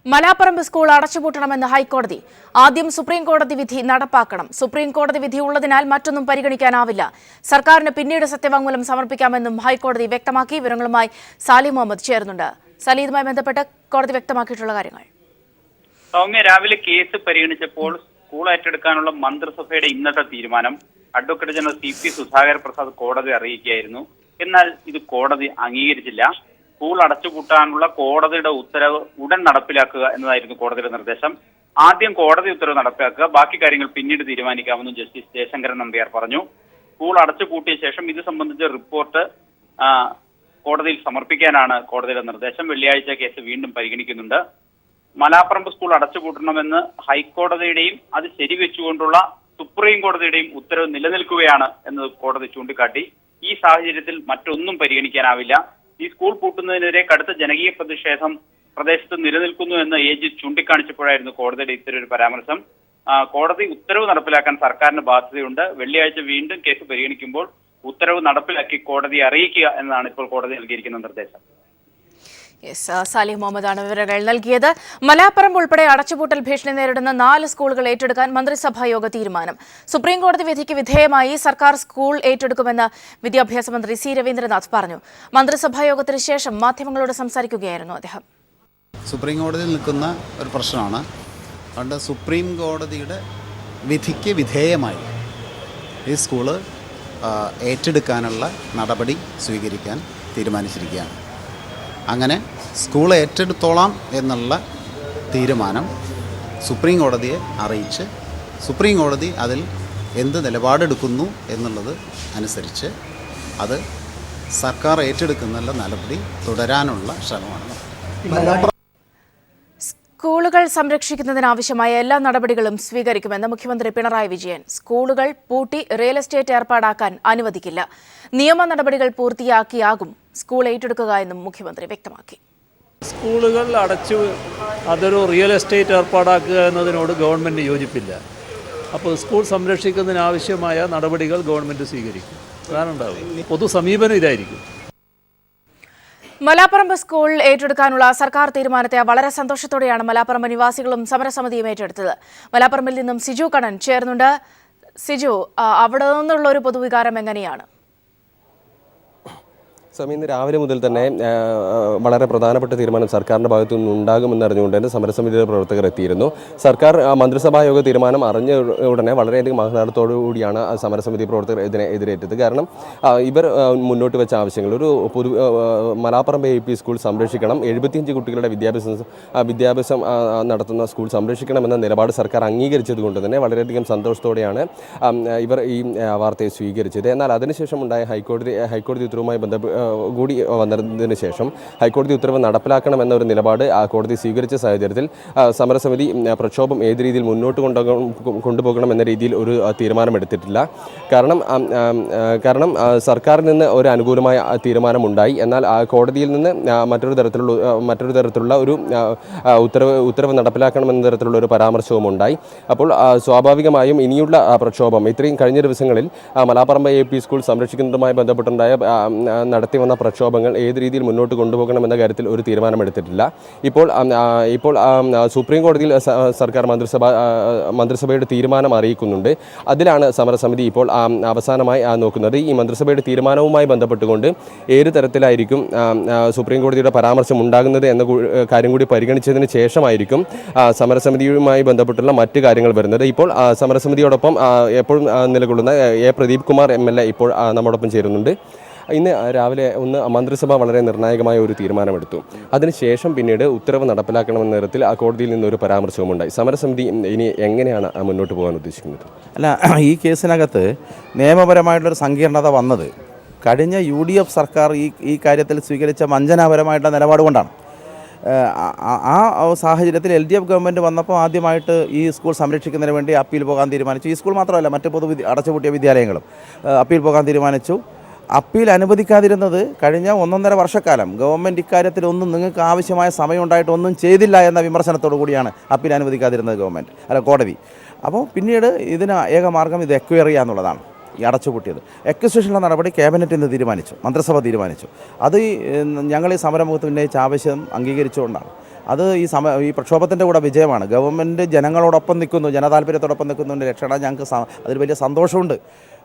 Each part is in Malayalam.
മലാപ്പറമ്പ് സ്കൂൾ അടച്ചുപൂട്ടണമെന്ന് ഹൈക്കോടതി. ആദ്യം സുപ്രീം കോടതി വിധി നടപ്പാക്കണം. സുപ്രീം കോടതി വിധി ഉള്ളതിനാൽ മറ്റൊന്നും പരിഗണിക്കാനാവില്ല. സർക്കാരിന് പിന്നീട് സത്യവാങ്മൂലം സമർപ്പിക്കാമെന്നും ഹൈക്കോടതി വ്യക്തമാക്കി. വിവരങ്ങളുമായി സാലി മുഹമ്മദ് ചേരുന്നുണ്ട്. സാലി, ഇതുമായി ബന്ധപ്പെട്ട് കോടതി വ്യക്തമാക്കിയിട്ടുള്ള കാര്യങ്ങൾ. സൗമ്യ, രാവിലെ കേസ് പരിഗണിച്ചപ്പോൾ സ്കൂൾ ഏറ്റെടുക്കാനുള്ള മന്ത്രിസഭയുടെ ഇന്നത്തെ തീരുമാനം advocate general CP Sudhakar Prasad കോടതി അറിയിക്കുകയായിരുന്നു. എന്നാൽ ഇത് കോടതി അംഗീകരിച്ചില്ല. സ്കൂൾ അടച്ചുപൂട്ടാനുള്ള കോടതിയുടെ ഉത്തരവ് ഉടൻ നടപ്പിലാക്കുക എന്നതായിരുന്നു കോടതിയുടെ നിർദ്ദേശം. ആദ്യം കോടതി ഉത്തരവ് നടപ്പിലാക്കുക, ബാക്കി കാര്യങ്ങൾ പിന്നീട് തീരുമാനിക്കാമെന്നും ജസ്റ്റിസ് ജയശങ്കരൻ നമ്പ്യാർ പറഞ്ഞു. സ്കൂൾ അടച്ചുപൂട്ടിയ ശേഷം ഇത് സംബന്ധിച്ച റിപ്പോർട്ട് കോടതിയിൽ സമർപ്പിക്കാനാണ് കോടതിയുടെ നിർദ്ദേശം. വെള്ളിയാഴ്ച കേസ് വീണ്ടും പരിഗണിക്കുന്നുണ്ട്. മലാപ്പറമ്പ് സ്കൂൾ അടച്ചുപൂട്ടണമെന്ന് ഹൈക്കോടതിയുടെയും അത് ശരിവെച്ചുകൊണ്ടുള്ള സുപ്രീം കോടതിയുടെയും ഉത്തരവ് നിലനിൽക്കുകയാണ് എന്ന് കോടതി ചൂണ്ടിക്കാട്ടി. ഈ സാഹചര്യത്തിൽ മറ്റൊന്നും പരിഗണിക്കാനാവില്ല. ഈ സ്കൂൾ പൂട്ടുന്നതിനെതിരെ കടുത്ത ജനകീയ പ്രതിഷേധം പ്രദേശത്ത് നിലനിൽക്കുന്നു എന്ന് AG ചൂണ്ടിക്കാണിച്ചപ്പോഴായിരുന്നു കോടതിയുടെ ഇത്തരൊരു പരാമർശം. കോടതി ഉത്തരവ് നടപ്പിലാക്കാൻ സർക്കാരിന് ബാധ്യതയുണ്ട്. വെള്ളിയാഴ്ച വീണ്ടും കേസ് പരിഗണിക്കുമ്പോൾ ഉത്തരവ് നടപ്പിലാക്കി കോടതിയെ അറിയിക്കുക എന്നതാണ് ഇപ്പോൾ കോടതി നൽകിയിരിക്കുന്ന നിർദ്ദേശം. സാലിഹ് മുഹമ്മദാണ് വിവരങ്ങൾ നൽകിയത്. മലാപ്പറമ്പ് ഉൾപ്പെടെ അടച്ചുപൂട്ടൽ ഭീഷണി നേരിടുന്ന 4 സ്കൂളുകൾ ഏറ്റെടുക്കാൻ മന്ത്രിസഭായോഗ തീരുമാനം. സുപ്രീംകോടതി വിധിക്ക് വിധേയമായി സർക്കാർ സ്കൂൾ ഏറ്റെടുക്കുമെന്ന് വിദ്യാഭ്യാസ മന്ത്രി C. രവീന്ദ്രനാഥ് പറഞ്ഞു. മന്ത്രിസഭായോഗത്തിന് ശേഷം മാധ്യമങ്ങളോട് സംസാരിക്കുകയായിരുന്നു അദ്ദേഹം. സുപ്രീം കോടതിയിൽ നിൽക്കുന്ന ഒരു പ്രശ്നമാണ്. അതുകൊണ്ട് സുപ്രീം കോടതിയുടെ വിധിക്ക് വിധേയമായി ഈ സ്കൂള് ഏറ്റെടുക്കാനുള്ള നടപടി സ്വീകരിക്കാൻ തീരുമാനിച്ചിരിക്കുകയാണ്. അങ്ങനെ സ്കൂൾ ഏറ്റെടുത്തോളാം എന്നുള്ള തീരുമാനം സുപ്രീം കോടതിയെ അറിയിച്ച് സുപ്രീം കോടതി അതിൽ എന്ത് നിലപാടെടുക്കുന്നു എന്നുള്ളത് അനുസരിച്ച് അത് സർക്കാർ ഏറ്റെടുക്കുന്ന നടപടി തുടരാനുള്ള ശ്രമമാണ്. സ്കൂളുകൾ സംരക്ഷിക്കുന്നതിനാവശ്യമായ എല്ലാ നടപടികളും സ്വീകരിക്കുമെന്ന് മുഖ്യമന്ത്രി പിണറായി വിജയൻ. സ്കൂളുകൾ പൂട്ടി റിയൽ എസ്റ്റേറ്റ് ഏർപ്പാടാക്കാൻ അനുവദിക്കില്ല. നിയമ നടപടികൾ പൂർത്തിയാക്കിയാകും സ്കൂൾ ഏറ്റെടുക്കുക എന്നും മുഖ്യമന്ത്രി വ്യക്തമാക്കി. സ്കൂളുകൾ അടച്ചു അതൊരു റിയൽ എസ്റ്റേറ്റ് ഏർപ്പാടാക്കുക എന്നതിനോട് ഗവൺമെൻറ് യോജിപ്പില്ല. അപ്പോൾ സ്കൂൾ സംരക്ഷിക്കുന്നതിനാവശ്യമായ നടപടികൾ ഗവൺമെൻറ് സ്വീകരിക്കും. അതാണ് ഉണ്ടാവുക. പൊതു സമീപനം ഇതായിരിക്കും. മലാപ്പറമ്പ് സ്കൂൾ ഏറ്റെടുക്കാനുള്ള സർക്കാർ തീരുമാനത്തെ വളരെ സന്തോഷത്തോടെയാണ് മലാപ്പറമ്പ് നിവാസികളും സമരസമിതിയും ഏറ്റെടുത്തത്. മലാപ്പറമ്പിൽ നിന്നും സിജു കണ്ണൻ ചേർന്നുണ്ട്. സിജു, അവിടെ നിന്നുള്ള ഒരു പൊതുവികാരം എങ്ങനെയാണ്? ഇന്ന് രാവിലെ മുതൽ തന്നെ വളരെ പ്രധാനപ്പെട്ട തീരുമാനം സർക്കാരിൻ്റെ ഭാഗത്തു നിന്നുണ്ടാകുമെന്ന് അറിഞ്ഞുകൊണ്ട് തന്നെ സമരസമിതിയുടെ പ്രവർത്തകർ എത്തിയിരുന്നു. സർക്കാർ മന്ത്രിസഭായോഗ തീരുമാനം അറിഞ്ഞ ഉടനെ വളരെയധികം ആഹ്ലാദത്തോടുകൂടിയാണ് സമരസമിതി പ്രവർത്തകർ ഇതിനെ എതിരേറ്റത്. കാരണം ഇവർ മുന്നോട്ട് വെച്ച ആവശ്യങ്ങൾ ഒരു മലാപ്പറമ്പ് AP സ്കൂൾ സംരക്ഷിക്കണം, 75 കുട്ടികളുടെ വിദ്യാഭ്യാസം നടത്തുന്ന സ്കൂൾ സംരക്ഷിക്കണമെന്ന നിലപാട് സർക്കാർ അംഗീകരിച്ചത് കൊണ്ട് തന്നെ വളരെയധികം സന്തോഷത്തോടെയാണ് ഇവർ ഈ വാർത്തയെ സ്വീകരിച്ചത്. എന്നാൽ അതിനുശേഷം ഉണ്ടായ ഹൈക്കോടതി ഉത്തരവുമായി കൂടി വന്നതിന് ശേഷം ഹൈക്കോടതി ഉത്തരവ് നടപ്പിലാക്കണമെന്ന ഒരു നിലപാട് കോടതി സ്വീകരിച്ച സാഹചര്യത്തിൽ സമരസമിതി പ്രക്ഷോഭം ഏത് രീതിയിൽ മുന്നോട്ട് കൊണ്ടുപോകണം എന്ന രീതിയിൽ ഒരു തീരുമാനമെടുത്തിട്ടില്ല. കാരണം സർക്കാരിൽ നിന്ന് ഒരു അനുകൂലമായ തീരുമാനമുണ്ടായി. എന്നാൽ കോടതിയിൽ നിന്ന് മറ്റൊരു തരത്തിലുള്ള ഒരു ഉത്തരവ് നടപ്പിലാക്കണമെന്ന തരത്തിലുള്ള ഒരു പരാമർശവും ഉണ്ടായി. അപ്പോൾ സ്വാഭാവികമായും ഇനിയുള്ള പ്രക്ഷോഭം ഇത്രയും കഴിഞ്ഞ ദിവസങ്ങളിൽ മലാപ്പറമ്പ് AP സ്കൂൾ സംരക്ഷിക്കുന്നതുമായി ബന്ധപ്പെട്ടുണ്ടായ നടത്തി വന്ന പ്രക്ഷോഭങ്ങൾ ഏത് രീതിയിൽ മുന്നോട്ട് കൊണ്ടുപോകണമെന്ന കാര്യത്തിൽ ഒരു തീരുമാനമെടുത്തിട്ടില്ല. ഇപ്പോൾ സുപ്രീം കോടതിയിൽ സർക്കാർ മന്ത്രിസഭയുടെ തീരുമാനം അറിയിക്കുന്നുണ്ട്. അതിലാണ് സമരസമിതി ഇപ്പോൾ അവസാനമായി നോക്കുന്നത്. ഈ മന്ത്രിസഭയുടെ തീരുമാനവുമായി ബന്ധപ്പെട്ടുകൊണ്ട് ഏത് തരത്തിലായിരിക്കും സുപ്രീം കോടതിയുടെ പരാമർശം ഉണ്ടാകുന്നത് എന്ന കാര്യം കൂടി പരിഗണിച്ചതിന് ശേഷമായിരിക്കും സമരസമിതിയുമായി ബന്ധപ്പെട്ടുള്ള മറ്റ് കാര്യങ്ങൾ വരുന്നത്. ഇപ്പോൾ സമരസമിതിയോടൊപ്പം എപ്പോഴും നിലകൊള്ളുന്ന പ്രദീപ് കുമാർ MLA ഇപ്പോൾ നമ്മോടൊപ്പം ചേരുന്നുണ്ട്. ഇന്ന് രാവിലെ മന്ത്രിസഭ വളരെ നിർണായകമായ ഒരു തീരുമാനമെടുത്തു. അതിനുശേഷം പിന്നീട് ഉത്തരവ് നടപ്പിലാക്കണമെന്ന തരത്തിൽ കോടതിയിൽ നിന്നൊരു പരാമർശവും ഉണ്ടായി. സമരസമിതി ഇനി എങ്ങനെയാണ് മുന്നോട്ട് പോകാൻ ഉദ്ദേശിക്കുന്നത്? ഈ കേസിനകത്ത് നിയമപരമായിട്ടുള്ളൊരു സങ്കീർണത വന്നത് കഴിഞ്ഞ UDF സർക്കാർ ഈ കാര്യത്തിൽ സ്വീകരിച്ച വഞ്ചനാപരമായിട്ടുള്ള നിലപാട് കൊണ്ടാണ്. ആ സാഹചര്യത്തിൽ LDF ഗവൺമെൻറ് വന്നപ്പോൾ ആദ്യമായിട്ട് ഈ സ്കൂൾ സംരക്ഷിക്കുന്നതിന് വേണ്ടി അപ്പീൽ പോകാൻ തീരുമാനിച്ചു. ഈ സ്കൂൾ മാത്രമല്ല, മറ്റ് അടച്ചുപൂട്ടിയ വിദ്യാലയങ്ങളും അപ്പീൽ പോകാൻ തീരുമാനിച്ചു. അപ്പീൽ അനുവദിക്കാതിരുന്നത് കഴിഞ്ഞ 1.5 വർഷക്കാലം ഗവൺമെൻറ് ഇക്കാര്യത്തിലൊന്നും നിങ്ങൾക്ക് ആവശ്യമായ സമയം ഉണ്ടായിട്ട് ഒന്നും ചെയ്തില്ല എന്ന വിമർശനത്തോടു കൂടിയാണ് അപ്പീൽ അനുവദിക്കാതിരുന്നത് കോടതി. അപ്പോൾ പിന്നീട് ഇതിന് ഏക മാർഗം ഇത് എക്വയർ ചെയ്യുക എന്നുള്ളതാണ്. ഈ അടച്ചുപൂട്ടിയത് എക്വിസിഷനുള്ള നടപടി ക്യാബിനറ്റിൽ നിന്ന് തീരുമാനിച്ചു, മന്ത്രിസഭ തീരുമാനിച്ചു. അത് ഞങ്ങൾ ഈ സമരമുഖത്ത് ഉന്നയിച്ച ആവശ്യം അംഗീകരിച്ചുകൊണ്ടാണ്. അത് ഈ പ്രക്ഷോഭത്തിൻ്റെ കൂടെ വിജയമാണ്. ഗവൺമെൻറ് ജനങ്ങളോടൊപ്പം നിൽക്കുന്നു, ജനതാല്പര്യത്തോടൊപ്പം നിൽക്കുന്നതിൻ്റെ ലക്ഷണം ഞങ്ങൾക്ക് അതിൽ വലിയ സന്തോഷമുണ്ട്.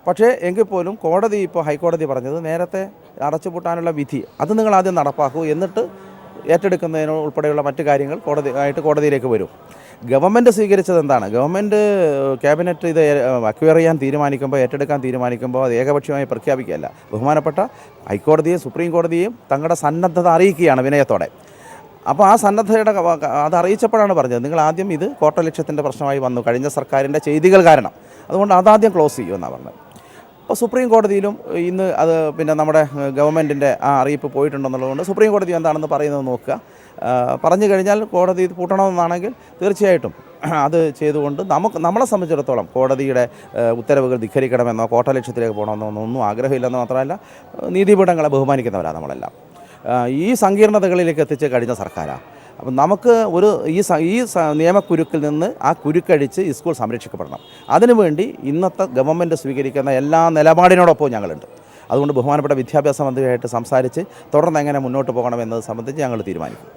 പക്ഷേ എങ്കിൽ പോലും കോടതി ഇപ്പോൾ ഹൈക്കോടതി പറഞ്ഞത് നേരത്തെ അടച്ചുപൂട്ടാനുള്ള വിധി അത് നിങ്ങൾ ആദ്യം നടപ്പാക്കൂ, എന്നിട്ട് ഏറ്റെടുക്കുന്നതിന് ഉൾപ്പെടെയുള്ള മറ്റു കാര്യങ്ങൾ കോടതിയിലേക്ക് വരും. ഗവൺമെൻറ് സ്വീകരിച്ചത് എന്താണ്? ഗവൺമെൻറ് ക്യാബിനറ്റ് ഇത് അക്വയർ ചെയ്യാൻ തീരുമാനിക്കുമ്പോൾ, ഏറ്റെടുക്കാൻ തീരുമാനിക്കുമ്പോൾ അത് ഏകപക്ഷീയമായി പ്രഖ്യാപിക്കുകയല്ല. ബഹുമാനപ്പെട്ട ഹൈക്കോടതിയും സുപ്രീം കോടതിയും തങ്ങളുടെ സന്നദ്ധത അറിയിക്കുകയാണ് വിനയത്തോടെ. അപ്പോൾ ആ സന്നദ്ധതയുടെ അത് അറിയിച്ചപ്പോഴാണ് പറഞ്ഞത് നിങ്ങൾ ആദ്യം ഇത് കോട്ടലക്ഷ്യത്തിൻ്റെ പ്രശ്നമായി വന്നു കഴിഞ്ഞ സർക്കാരിൻ്റെ ചെയ്തികൾ കാരണം, അതുകൊണ്ട് അതാദ്യം ക്ലോസ് ചെയ്യുമെന്നാണ് പറഞ്ഞത്. അപ്പോൾ സുപ്രീം കോടതിയിലും ഇന്ന് അത് പിന്നെ നമ്മുടെ ഗവൺമെൻറ്റിൻ്റെ ആ അറിയിപ്പ് പോയിട്ടുണ്ടെന്നുള്ളതുകൊണ്ട് സുപ്രീം കോടതി എന്താണെന്ന് പറയുന്നത് നോക്കുക. പറഞ്ഞു കഴിഞ്ഞാൽ കോടതി ഇത് പൂട്ടണമെന്നാണെങ്കിൽ തീർച്ചയായിട്ടും അത് ചെയ്തുകൊണ്ട് നമ്മളെ സംബന്ധിച്ചിടത്തോളം കോടതിയുടെ ഉത്തരവുകൾ ധിക്കരിക്കണമെന്നോ കോട്ടലക്ഷ്യത്തിലേക്ക് പോകണമെന്നോ ഒന്നും ആഗ്രഹമില്ലെന്ന് മാത്രമല്ല, നീതിപീഠങ്ങളെ ബഹുമാനിക്കുന്നവരാണ് നമ്മളെല്ലാം. ഈ സങ്കീർണതകളിലേക്ക് എത്തിച്ച് കഴിഞ്ഞ സർക്കാരാണ്. അപ്പം നമുക്ക് ഈ നിയമക്കുരുക്കിൽ നിന്ന് ആ കുരുക്കഴിച്ച് ഈ സ്കൂൾ സംരക്ഷിക്കപ്പെടണം. അതിനുവേണ്ടി ഇന്നത്തെ ഗവൺമെൻറ് സ്വീകരിക്കുന്ന എല്ലാ നിലപാടിനോടൊപ്പവും ഞങ്ങളുണ്ട്. അതുകൊണ്ട് ബഹുമാനപ്പെട്ട വിദ്യാഭ്യാസ മന്ത്രിയായിട്ട് സംസാരിച്ച് തുടർന്ന് എങ്ങനെ മുന്നോട്ട് പോകണമെന്നത് സംബന്ധിച്ച് ഞങ്ങൾ തീരുമാനിക്കും.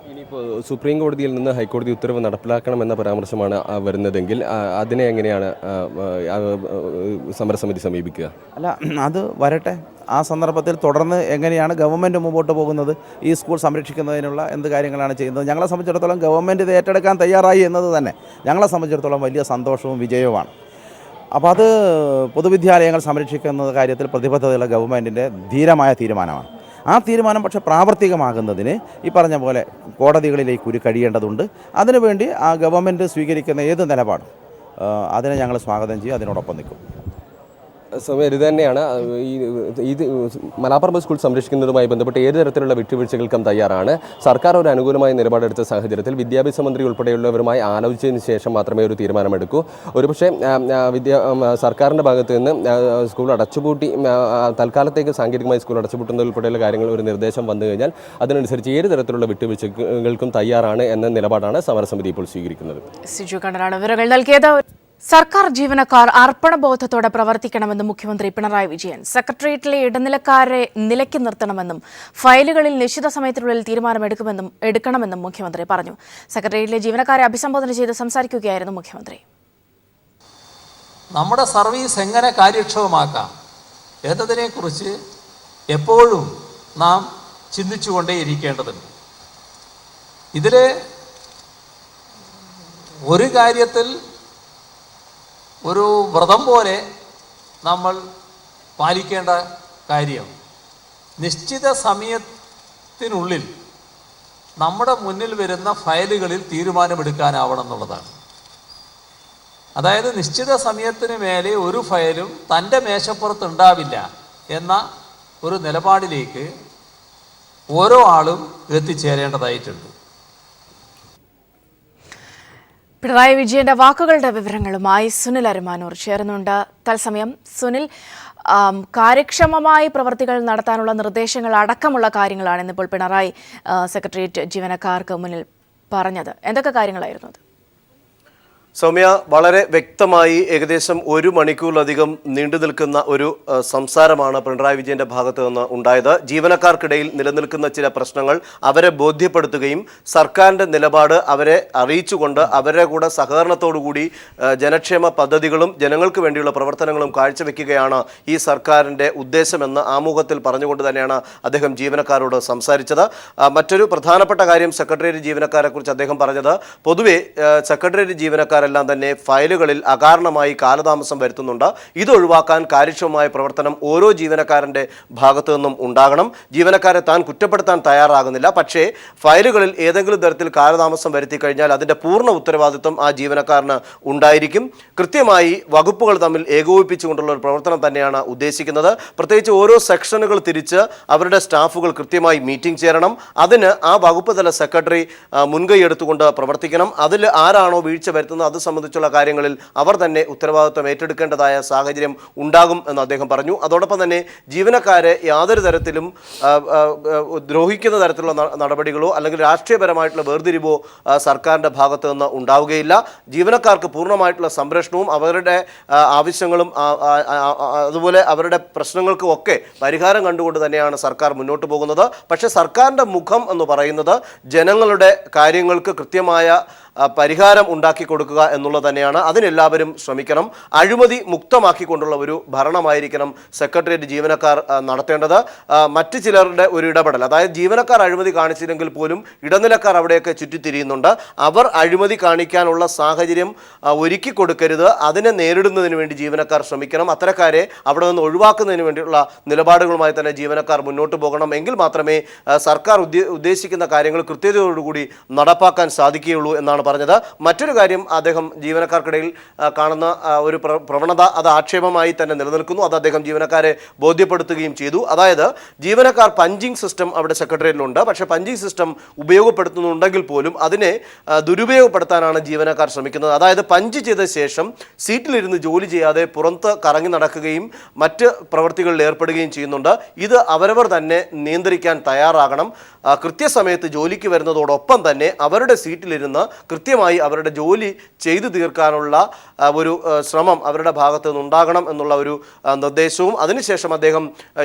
ഇനിയിപ്പോൾ സുപ്രീം കോടതിയിൽ നിന്ന് ഹൈക്കോടതി ഉത്തരവ് നടപ്പിലാക്കണമെന്ന പരാമർശമാണ് വരുന്നതെങ്കിൽ അതിനെ എങ്ങനെയാണ് സമരസമിതി സമീപിക്കുക? അല്ല, അത് വരട്ടെ. ആ സന്ദർഭത്തിൽ തുടർന്ന് എങ്ങനെയാണ് ഗവൺമെൻറ് മുമ്പോട്ട് പോകുന്നത്, ഈ സ്കൂൾ സംരക്ഷിക്കുന്നതിനുള്ള എന്ത് കാര്യങ്ങളാണ് ചെയ്യുന്നത്, ഞങ്ങളെ സംബന്ധിച്ചിടത്തോളം ഗവൺമെൻറ് ഇത് ഏറ്റെടുക്കാൻ തയ്യാറായി എന്നത് തന്നെ ഞങ്ങളെ സംബന്ധിച്ചിടത്തോളം വലിയ സന്തോഷവും വിജയവുമാണ്. അപ്പോൾ അത് പൊതുവിദ്യാലയങ്ങൾ സംരക്ഷിക്കുന്ന കാര്യത്തിൽ പ്രതിബദ്ധതയുള്ള ഗവൺമെൻറ്റിൻ്റെ ധീരമായ തീരുമാനമാണ്. ആ തീരുമാനം പക്ഷേ പ്രാവർത്തികമാകുന്നതിന് ഈ പറഞ്ഞ പോലെ കോടതികളിലേക്ക് ഉരുക്കഴിയേണ്ടതുണ്ട്. അതിനുവേണ്ടി ആ ഗവൺമെൻറ് സ്വീകരിക്കുന്ന ഏത് നിലപാടും അതിനെ ഞങ്ങൾ സ്വാഗതം ചെയ്യും, അതിനോടൊപ്പം നിൽക്കും. ഇത് തന്നെയാണ് ഇത് മലാപ്പറമ്പ് സ്കൂൾ സംരക്ഷിക്കുന്നതുമായി ബന്ധപ്പെട്ട് ഏത് തരത്തിലുള്ള വിട്ടുവീഴ്ചകൾക്കും തയ്യാറാണ്. സർക്കാർ ഒരു അനുകൂലമായ നിലപാടെടുത്ത സാഹചര്യത്തിൽ വിദ്യാഭ്യാസ മന്ത്രി ഉൾപ്പെടെയുള്ളവരുമായി ആലോചിച്ചതിന് ശേഷം മാത്രമേ ഒരു തീരുമാനമെടുക്കൂ. ഒരുപക്ഷെ സർക്കാരിൻ്റെ ഭാഗത്ത് നിന്ന് സ്കൂൾ അടച്ചുപൂട്ടി തൽക്കാലത്തേക്ക് സാങ്കേതികമായി സ്കൂൾ അടച്ചുപൂട്ടുന്നത് ഉൾപ്പെടെയുള്ള കാര്യങ്ങൾ ഒരു നിർദ്ദേശം വന്നു കഴിഞ്ഞാൽ അതിനനുസരിച്ച് ഏത് തരത്തിലുള്ള വിട്ടുവീഴ്ചകൾക്കും തയ്യാറാണ് എന്ന നിലപാടാണ് സമരസമിതി ഇപ്പോൾ സ്വീകരിക്കുന്നത്. സിജു കണ്ണനാണ് വിവരങ്ങൾ നൽകിയത്. സർക്കാർ ജീവനക്കാർ അർപ്പണബോധത്തോടെ പ്രവർത്തിക്കണമെന്നും മുഖ്യമന്ത്രി പിണറായി വിജയൻ. സെക്രട്ടേറിയറ്റിലെ ഇടനിലക്കാരെ നിലയ്ക്ക് നിർത്തണമെന്നും ഫയലുകളിൽ നിശ്ചിത സമയത്തിനുള്ളിൽ എടുക്കണമെന്നും മുഖ്യമന്ത്രി പറഞ്ഞു. സെക്രട്ടേറിയറ്റിലെ ജീവനക്കാരെ അഭിസംബോധന ചെയ്ത് സംസാരിക്കുകയായിരുന്നു മുഖ്യമന്ത്രി. നമ്മുടെ സർവീസ് എങ്ങനെ കാര്യക്ഷമമാക്കാം എന്നതിനെക്കുറിച്ച് എപ്പോഴും നാം ചിന്തിച്ചുകൊണ്ടേയിരിക്കേണ്ടതുണ്ട്. ഇതിൽ ഒരു കാര്യത്തിൽ ഒരു വ്രതം പോലെ നമ്മൾ പാലിക്കേണ്ട കാര്യം നിശ്ചിത സമയത്തിനുള്ളിൽ നമ്മുടെ മുന്നിൽ വരുന്ന ഫയലുകളിൽ തീരുമാനമെടുക്കാനാവണം എന്നുള്ളതാണ്. അതായത് നിശ്ചിത സമയത്തിന് മേലെ ഒരു ഫയലും തൻ്റെ മേശപ്പുറത്തുണ്ടാവില്ല എന്ന ഒരു നിലപാടിലേക്ക് ഓരോ ആളും എത്തിച്ചേരേണ്ടതായിട്ടുണ്ട്. പിണറായി വിജയന്റെ വാക്കുകളുടെ വിവരങ്ങളുമായി സുനിൽ അരുമാനൂർ ചേരുന്നുണ്ട്. തത്സമയം സുനിൽ, കാര്യക്ഷമമായി പ്രവർത്തികൾ നടത്താനുള്ള നിർദ്ദേശങ്ങൾ അടക്കമുള്ള കാര്യങ്ങളാണ് ഇന്നിപ്പോൾ പിണറായി സെക്രട്ടേറിയറ്റ് ജീവനക്കാർക്ക് മുന്നിൽ പറഞ്ഞത്. എന്തൊക്കെ കാര്യങ്ങളായിരുന്നു അത്? സൗമ്യ, വളരെ വ്യക്തമായി ഏകദേശം 1 മണിക്കൂറിലധികം നീണ്ടു നിൽക്കുന്ന ഒരു സംസാരമാണ് പിണറായി വിജയന്റെ ഭാഗത്ത് നിന്ന് ഉണ്ടായത്. ജീവനക്കാർക്കിടയിൽ നിലനിൽക്കുന്ന ചില പ്രശ്നങ്ങൾ അവരെ ബോധ്യപ്പെടുത്തുകയും സർക്കാരിന്റെ നിലപാട് അവരെ അറിയിച്ചുകൊണ്ട് അവരുടെ കൂടെ സഹകരണത്തോടുകൂടി ജനക്ഷേമ പദ്ധതികളും ജനങ്ങൾക്ക് വേണ്ടിയുള്ള പ്രവർത്തനങ്ങളും കാഴ്ചവെക്കുകയാണ് ഈ സർക്കാരിന്റെ ഉദ്ദേശമെന്ന് ആമുഖത്തിൽ പറഞ്ഞുകൊണ്ട് തന്നെയാണ് അദ്ദേഹം ജീവനക്കാരോട് സംസാരിച്ചത്. മറ്റൊരു പ്രധാനപ്പെട്ട കാര്യം സെക്രട്ടേറിയറ്റ് ജീവനക്കാരെ കുറിച്ച് അദ്ദേഹം പറഞ്ഞത്, പൊതുവെ സെക്രട്ടേറിയറ്റ് ജീവനക്കാർ എല്ലാം തന്നെ ഫയലുകളിൽ അകാരണമായി കാലതാമസം വരുത്തുന്നുണ്ട്. ഇതൊഴിവാക്കാൻ കാര്യക്ഷമമായ പ്രവർത്തനം ഓരോ ജീവനക്കാരൻ്റെ ഭാഗത്തു നിന്നും ഉണ്ടാകണം. ജീവനക്കാരെ താൻ കുറ്റപ്പെടുത്താൻ തയ്യാറാകുന്നില്ല, പക്ഷേ ഫയലുകളിൽ ഏതെങ്കിലും തരത്തിൽ കാലതാമസം വരുത്തി കഴിഞ്ഞാൽ അതിൻ്റെ പൂർണ്ണ ഉത്തരവാദിത്വം ആ ജീവനക്കാരന് ഉണ്ടായിരിക്കും. കൃത്യമായി വകുപ്പുകൾ തമ്മിൽ ഏകോപിപ്പിച്ചുകൊണ്ടുള്ള ഒരു പ്രവർത്തനം തന്നെയാണ് ഉദ്ദേശിക്കുന്നത്. പ്രത്യേകിച്ച് ഓരോ സെക്ഷനുകൾ തിരിച്ച് അവരുടെ സ്റ്റാഫുകൾ കൃത്യമായി മീറ്റിംഗ് ചേരണം. അതിന് ആ വകുപ്പ് തല സെക്രട്ടറി മുൻകൈ എടുത്തുകൊണ്ട് പ്രവർത്തിക്കണം. അതിൽ ആരാണോ വീഴ്ച വരുത്തുന്നത് അത് സംബന്ധിച്ചുള്ള കാര്യങ്ങളിൽ അവർ തന്നെ ഉത്തരവാദിത്വം ഏറ്റെടുക്കേണ്ടതായ സാഹചര്യം ഉണ്ടാകും എന്ന് അദ്ദേഹം പറഞ്ഞു. അതോടൊപ്പം തന്നെ ജീവനക്കാരെ യാതൊരു തരത്തിലും ദ്രോഹിക്കുന്ന തരത്തിലുള്ള നടപടികളോ അല്ലെങ്കിൽ രാഷ്ട്രീയപരമായിട്ടുള്ള വേർതിരിവോ സർക്കാരിൻ്റെ ഭാഗത്തു നിന്ന് ഉണ്ടാവുകയില്ല. ജീവനക്കാർക്ക് പൂർണ്ണമായിട്ടുള്ള സംരക്ഷണവും അവരുടെ ആവശ്യങ്ങളും അതുപോലെ അവരുടെ പ്രശ്നങ്ങൾക്കും ഒക്കെ പരിഹാരം കണ്ടുകൊണ്ട് തന്നെയാണ് സർക്കാർ മുന്നോട്ട് പോകുന്നത്. പക്ഷേ സർക്കാരിൻ്റെ മുഖം എന്ന് പറയുന്നത് ജനങ്ങളുടെ കാര്യങ്ങൾക്ക് കൃത്യമായ പരിഹാരം ഉണ്ടാക്കി കൊടുക്കുക എന്നുള്ളത് തന്നെയാണ്. അതിനെല്ലാവരും ശ്രമിക്കണം. അഴിമതി മുക്തമാക്കിക്കൊണ്ടുള്ള ഒരു ഭരണമായിരിക്കണം സെക്രട്ടേറിയറ്റ് ജീവനക്കാർ നടത്തേണ്ടത്. മറ്റ് ചിലരുടെ ഒരു ഇടപെടൽ, അതായത് ജീവനക്കാർ അഴിമതി കാണിച്ചില്ലെങ്കിൽ പോലും ഇടനിലക്കാർ അവിടെയൊക്കെ ചുറ്റിത്തിരിയുന്നുണ്ട്. അവർ അഴിമതി കാണിക്കാനുള്ള സാഹചര്യം ഒരുക്കി കൊടുക്കരുത്. അതിനെ നേരിടുന്നതിന് വേണ്ടി ജീവനക്കാർ ശ്രമിക്കണം. അത്തരക്കാരെ അവിടെ നിന്ന് ഒഴിവാക്കുന്നതിന് വേണ്ടിയുള്ള നിലപാടുകളുമായി തന്നെ ജീവനക്കാർ മുന്നോട്ട് പോകണം. എങ്കിൽ മാത്രമേ സർക്കാർ ഉദ്ദേശിക്കുന്ന കാര്യങ്ങൾ കൃത്യതയോടുകൂടി നടപ്പാക്കാൻ സാധിക്കുകയുള്ളൂ എന്നാണ് പറഞ്ഞത്. മറ്റൊരു കാര്യം അദ്ദേഹം ജീവനക്കാർക്കിടയിൽ കാണുന്ന ഒരു പ്രവണത അത് ആക്ഷേപമായി തന്നെ നിലനിൽക്കുന്നു. അത് അദ്ദേഹം ജീവനക്കാരെ ബോധ്യപ്പെടുത്തുകയും ചെയ്തു. അതായത് ജീവനക്കാർ പഞ്ചിങ് സിസ്റ്റം അവിടെ സെക്രട്ടേറിയറ്റിലുണ്ട്. പക്ഷേ പഞ്ചിങ് സിസ്റ്റം ഉപയോഗപ്പെടുത്തുന്നുണ്ടെങ്കിൽ പോലും അതിനെ ദുരുപയോഗപ്പെടുത്താനാണ് ജീവനക്കാർ ശ്രമിക്കുന്നത്. അതായത് പഞ്ച് ചെയ്ത ശേഷം സീറ്റിലിരുന്ന് ജോലി ചെയ്യാതെ പുറത്ത് കറങ്ങി നടക്കുകയും മറ്റ് പ്രവൃത്തികളിൽ ഏർപ്പെടുകയും ചെയ്യുന്നുണ്ട്. ഇത് അവരവർ തന്നെ നിയന്ത്രിക്കാൻ തയ്യാറാകണം. കൃത്യസമയത്ത് ജോലിക്ക് വരുന്നതോടൊപ്പം തന്നെ അവരുടെ സീറ്റിലിരുന്ന് കൃത്യമായി അവരുടെ ജോലി ചെയ്തു തീർക്കാനുള്ള ഒരു ശ്രമം അവരുടെ ഭാഗത്ത് നിന്നുണ്ടാകണം എന്നുള്ള ഒരു നിർദ്ദേശവും അതിനുശേഷം അദ്ദേഹം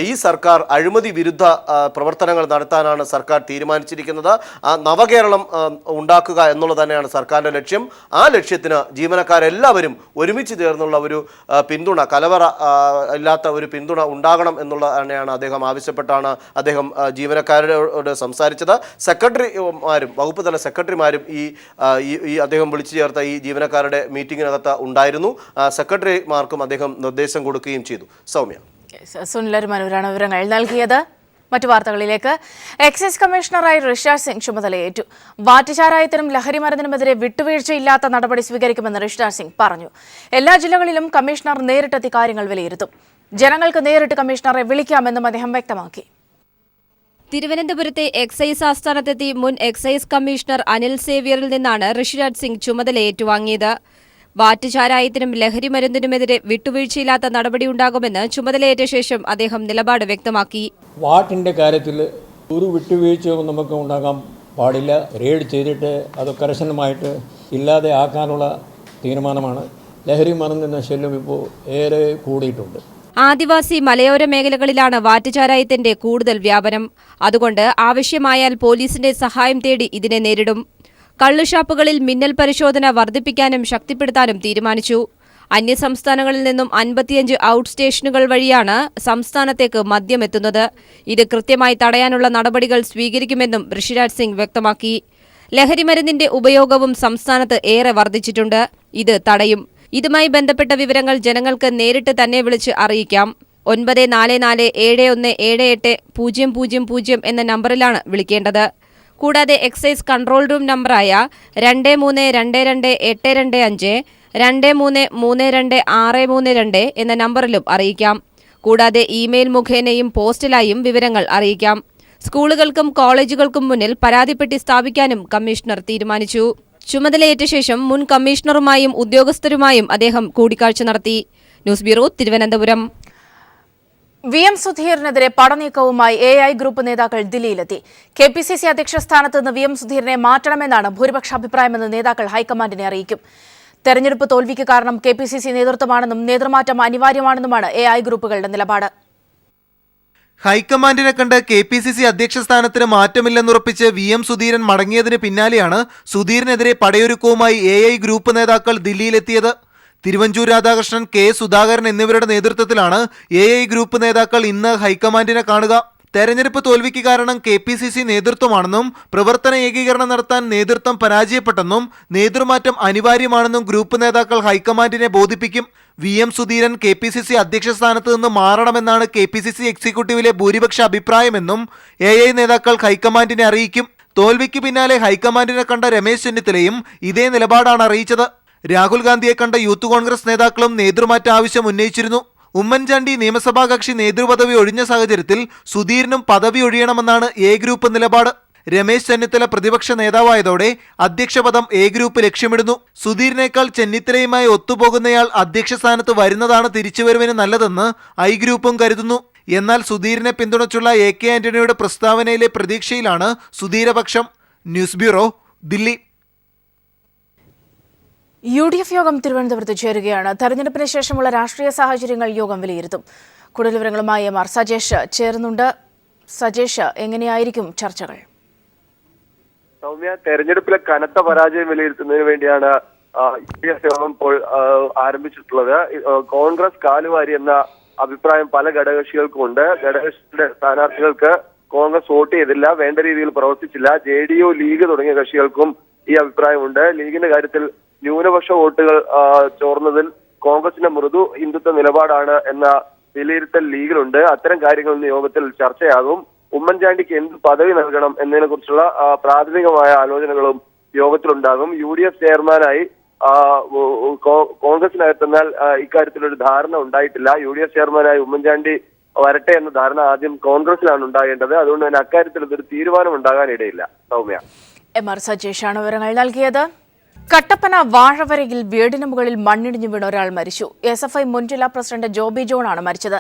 ഈ സർക്കാർ അഴിമതി വിരുദ്ധ പ്രവർത്തനങ്ങൾ നടത്താനാണ് സർക്കാർ തീരുമാനിച്ചിരിക്കുന്നത്. നവകേരളം ഉണ്ടാക്കുക എന്നുള്ളത് തന്നെയാണ് സർക്കാരിൻ്റെ ലക്ഷ്യം. ആ ലക്ഷ്യത്തിന് ജീവനക്കാരെല്ലാവരും ഒരുമിച്ച് ചേർന്നുള്ള ഒരു പിന്തുണ, കലവറ ഇല്ലാത്ത ഒരു പിന്തുണ ഉണ്ടാകണം എന്നുള്ളത് തന്നെയാണ് അദ്ദേഹം ആവശ്യപ്പെട്ടാണ് അദ്ദേഹം ജീവനക്കാരോട് സംസാരിച്ചത്. സെക്രട്ടറിമാരും വകുപ്പ് തല സെക്രട്ടറിമാരും ഈ അദ്ദേഹം വിളിച്ചു ചേർത്ത ഈ ജീവനക്കാരുടെ മീറ്റിങ്ങിനകത്ത് ഉണ്ടായിരുന്നു. സെക്രട്ടറിമാർക്കും അദ്ദേഹം നിർദ്ദേശം കൊടുക്കുകയും ചെയ്തു. സൗമ്യ. സുനിൽ മനോഹരാണ് വിവരങ്ങൾ നൽകിയത്. മറ്റു വാർത്തകളിലേക്ക്. എക്സൈസ് കമ്മീഷണറായി ഋഷിരാജ് സിംഗ് ചുമതലയേറ്റു. വാറ്റുചാരായത്തിനും ലഹരിമരുന്നിനുമെതിരെ വിട്ടുവീഴ്ചയില്ലാത്ത നടപടി സ്വീകരിക്കുമെന്ന് ഋഷിരാജ് സിംഗ് പറഞ്ഞു. എല്ലാ ജില്ലകളിലും കമ്മീഷണർ നേരിട്ടെത്തി കാര്യങ്ങൾ വിലയിരുത്തും. ജനങ്ങൾക്ക് നേരിട്ട് കമ്മീഷണറെ വിളിക്കാമെന്നും അദ്ദേഹം വ്യക്തമാക്കി. തിരുവനന്തപുരത്തെ എക്സൈസ് ആസ്ഥാനത്തെത്തി മുൻ എക്സൈസ് കമ്മീഷണർ അനിൽ സേവ്യറിൽ നിന്നാണ് ഋഷിരാജ് സിംഗ് ചുമതല ഏറ്റുവാങ്ങിയത്. വാറ്റുചാരായത്തിനും ലഹരിമരുന്നിനുമെതിരെ വിട്ടുവീഴ്ചയില്ലാത്ത നടപടിയുണ്ടാകുമെന്ന് ചുമതലയേറ്റ ശേഷം അദ്ദേഹം നിലപാട് വ്യക്തമാക്കി. വാട്ടിൻ്റെ കാര്യത്തിൽ ഒരു വിട്ടുവീഴ്ചയും നമുക്ക് ഉണ്ടാകാൻ പാടില്ല. റെയ്ഡ് ചെയ്തിട്ട് അത് കർശനമായിട്ട് ഇല്ലാതെ ആക്കാനുള്ള തീരുമാനമാണ്. ലഹരി മരുന്നിൻ്റെ ശല്യം ഇപ്പോൾ ഏറെ കൂടിയിട്ടുണ്ട്. ആദിവാസി മലയോര മേഖലകളിലാണ് വാറ്റുചാരായത്തിന്റെ കൂടുതൽ വ്യാപനം. അതുകൊണ്ട് ആവശ്യമായാൽ പോലീസിന്റെ സഹായം തേടി ഇതിനെ നേരിടും. കള്ളുഷാപ്പുകളിൽ മിന്നൽ പരിശോധന വർദ്ധിപ്പിക്കാനും ശക്തിപ്പെടുത്താനും തീരുമാനിച്ചു. അന്യസംസ്ഥാനങ്ങളിൽ നിന്നും 55 ഔട്ട് സ്റ്റേഷനുകൾ വഴിയാണ് സംസ്ഥാനത്തേക്ക് മദ്യമെത്തുന്നത്. ഇത് കൃത്യമായി തടയാനുള്ള നടപടികൾ സ്വീകരിക്കുമെന്നും ഋഷിരാജ് സിംഗ് വ്യക്തമാക്കി. ലഹരിമരുന്നിന്റെ ഉപയോഗവും സംസ്ഥാനത്ത് ഏറെ വർദ്ധിച്ചിട്ടുണ്ട്. ഇത് തടയും. ഇതുമായി ബന്ധപ്പെട്ട വിവരങ്ങൾ ജനങ്ങൾക്ക് നേരിട്ട് തന്നെ വിളിച്ച് അറിയിക്കാം. 9447178000 എന്ന നമ്പറിലാണ് വിളിക്കേണ്ടത്. കൂടാതെ എക്സൈസ് കൺട്രോൾ റൂം നമ്പറായ 23222825 2332 എന്ന നമ്പറിലും അറിയിക്കാം. കൂടാതെ ഇമെയിൽ മുഖേനയും പോസ്റ്റലായും വിവരങ്ങൾ അറിയിക്കാം. സ്കൂളുകൾക്കും കോളേജുകൾക്കും മുന്നിൽ പരാതിപ്പെട്ടി സ്ഥാപിക്കാനും കമ്മീഷണർ തീരുമാനിച്ചു. ചുമതലയേറ്റ ശേഷം മുൻ കമ്മീഷണറുമായും ഉദ്യോഗസ്ഥരുമായും അദ്ദേഹം കൂടിക്കാഴ്ച നടത്തി. News bureau, Thiruvananthapuram. VM സുധീറിനെതിരെ പടനീക്കവുമായി AI group നേതാക്കൾ ദില്ലിയിലെത്തി. KPCC അധ്യക്ഷ സ്ഥാനത്ത് നിന്ന് VM സുധീറിനെ മാറ്റണമെന്നാണ് ഭൂരിപക്ഷ അഭിപ്രായമെന്ന് നേതാക്കൾ ഹൈക്കമാൻഡിനെ അറിയിക്കും. തെരഞ്ഞെടുപ്പ് തോൽവിക്ക് കാരണം KPCC നേതൃത്വമാണെന്നും നേതൃമാറ്റം അനിവാര്യമാണെന്നുമാണ് AI ഗ്രൂപ്പുകളുടെ നിലപാട്. ഹൈക്കമാൻഡിനെ കണ്ട് KPCC അധ്യക്ഷ സ്ഥാനത്തിന് മാറ്റമില്ലെന്നുറപ്പിച്ച് VM സുധീരൻ മടങ്ങിയതിന് പിന്നാലെയാണ് സുധീറിനെതിരെ പടയൊരുക്കവുമായി AI ഗ്രൂപ്പ് നേതാക്കൾ ദില്ലിയിലെത്തിയത്. തിരുവഞ്ചൂർ രാധാകൃഷ്ണൻ, K സുധാകരൻ എന്നിവരുടെ നേതൃത്വത്തിലാണ് AI ഗ്രൂപ്പ് നേതാക്കൾ ഇന്ന് ഹൈക്കമാൻഡിനെ കാണുക. തെരഞ്ഞെടുപ്പ് തോൽവിക്ക് കാരണം KPCC നേതൃത്വമാണെന്നും പ്രവർത്തന ഏകീകരണം നടത്താൻ നേതൃത്വം പരാജയപ്പെട്ടെന്നും നേതൃമാറ്റം അനിവാര്യമാണെന്നും ഗ്രൂപ്പ് നേതാക്കൾ ഹൈക്കമാൻഡിനെ ബോധിപ്പിക്കും. VM സുധീരൻ KPCC അധ്യക്ഷ സ്ഥാനത്ത് നിന്ന് മാറണമെന്നാണ് KPCC എക്സിക്യൂട്ടീവിലെ ഭൂരിപക്ഷ അഭിപ്രായമെന്നും AI നേതാക്കൾ ഹൈക്കമാൻഡിനെ അറിയിക്കും. തോൽവിക്ക് പിന്നാലെ ഹൈക്കമാൻഡിനെ കണ്ട രമേശ് ചെന്നിത്തലയും ഇതേ നിലപാടാണ് അറിയിച്ചത്. രാഹുൽ ഗാന്ധിയെ കണ്ട യൂത്ത് കോൺഗ്രസ് നേതാക്കളും നേതൃമാറ്റ ആവശ്യം ഉന്നയിച്ചിരുന്നു. ഉമ്മൻചാണ്ടി നിയമസഭാ കക്ഷി നേതൃപദവി ഒഴിഞ്ഞ സാഹചര്യത്തിൽ സുധീറിനും പദവി ഒഴിയണമെന്നാണ് A ഗ്രൂപ്പ് നിലപാട്. രമേശ് ചെന്നിത്തല പ്രതിപക്ഷ നേതാവായതോടെ അധ്യക്ഷപദം എ ഗ്രൂപ്പ് ലക്ഷ്യമിടുന്നു. സുധീരിനേക്കാൾ ചെന്നിത്തലയുമായി ഒത്തുപോകുന്നയാൾ അധ്യക്ഷ സ്ഥാനത്ത് വരുന്നതാണ് തിരിച്ചുവരവിന് നല്ലതെന്ന് ഐ ഗ്രൂപ്പും കരുതുന്നു. എന്നാൽ സുധീരിനെ പിന്തുണച്ചുള്ള AK ആന്റണിയുടെ പ്രസ്താവനയിലെ പ്രതീക്ഷയിലാണ് സുധീരപക്ഷം. News bureau, Delhi. UDF യോഗം തിരുവനന്തപുരത്ത് ചേരുകയാണ്. തെരഞ്ഞെടുപ്പിന് ശേഷമുള്ള രാഷ്ട്രീയ സാഹചര്യങ്ങൾ യോഗം വിലയിരുത്തും. കൂടുതൽ വിവരങ്ങളുമായി MR സജേഷ് ചേരുന്നുണ്ട്. സജേഷ്, എങ്ങനെയായിരിക്കും ചർച്ചകൾ? സൗമ്യ, തെരഞ്ഞെടുപ്പിലെ കനത്ത പരാജയം വിലയിരുത്തുന്നതിന് വേണ്ടിയാണ് UDF യോഗം ഇപ്പോൾ ആരംഭിച്ചിട്ടുള്ളത്. കോൺഗ്രസ് കാലുവാരി എന്ന അഭിപ്രായം പല ഘടകകക്ഷികൾക്കുമുണ്ട്. ഘടകകക്ഷികളുടെ സ്ഥാനാർത്ഥികൾക്ക് കോൺഗ്രസ് വോട്ട് ചെയ്തില്ല, വേണ്ട രീതിയിൽ പ്രവർത്തിച്ചില്ല. JDU, ലീഗ് തുടങ്ങിയ കക്ഷികൾക്കും ഈ അഭിപ്രായമുണ്ട്. ലീഗിന്റെ കാര്യത്തിൽ ന്യൂനപക്ഷ വോട്ടുകൾ ചോർന്നതിൽ കോൺഗ്രസിന്റെ മൃദു ഹിന്ദുത്വ നിലപാടാണ് എന്ന വിലയിരുത്തൽ ലീഗിലുണ്ട്. അത്തരം കാര്യങ്ങൾ യോഗത്തിൽ ചർച്ചയാകും. ഉമ്മൻചാണ്ടിക്ക് എന്ത് പദവി നൽകണം എന്നതിനെ കുറിച്ചുള്ള പ്രാഥമികമായ ആലോചനകളും യോഗത്തിലുണ്ടാകും. UDF ചെയർമാനായി കോൺഗ്രസിനകത്തെന്നാൽ ഇക്കാര്യത്തിലൊരു ധാരണ ഉണ്ടായിട്ടില്ല. UDF ചെയർമാനായി ഉമ്മൻചാണ്ടി വരട്ടെ എന്ന ധാരണ ആദ്യം കോൺഗ്രസിലാണ് ഉണ്ടാകേണ്ടത്. അതുകൊണ്ട് തന്നെ അക്കാര്യത്തിൽ ഇതൊരു തീരുമാനം ഉണ്ടാകാനിടയില്ല. സൗമ്യ, MR സജേഷാണ് വിവരങ്ങൾ നൽകിയത്. കട്ടപ്പന വാഴവരയിൽ വീടിന് മുകളിൽ മണ്ണിടിഞ്ഞു വീണ ഒരാൾ മരിച്ചു. SFI മുൻ ജില്ലാ പ്രസിഡന്റ് ജോബി ജോണാണ് മരിച്ചത്.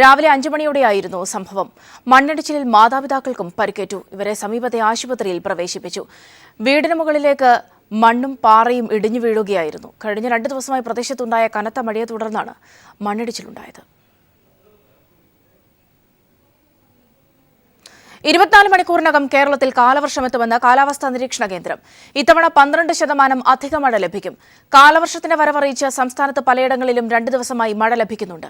രാവിലെ 5 മണിയോടെയായിരുന്നു സംഭവം. മണ്ണിടിച്ചിലിൽ മാതാപിതാക്കൾക്കും പരിക്കേറ്റു. ഇവരെ സമീപത്തെ ആശുപത്രിയിൽ പ്രവേശിപ്പിച്ചു. വീടിന് മുകളിലേക്ക് മണ്ണും പാറയും ഇടിഞ്ഞു വീഴുകയായിരുന്നു. കഴിഞ്ഞ 2 ദിവസമായി പ്രദേശത്തുണ്ടായ കനത്ത മഴയെ തുടർന്നാണ് മണ്ണിടിച്ചിലുണ്ടായത്. 24 മണിക്കൂറിനകം കേരളത്തിൽ കാലവർഷമെത്തുമെന്ന് കാലാവസ്ഥാ നിരീക്ഷണ കേന്ദ്രം. ഇത്തവണ 12% അധിക മഴ ലഭിക്കും. കാലവർഷത്തിന്റെ വരവറിയിച്ച് സംസ്ഥാനത്ത് പലയിടങ്ങളിലും 2 ദിവസമായി മഴ ലഭിക്കുന്നുണ്ട്.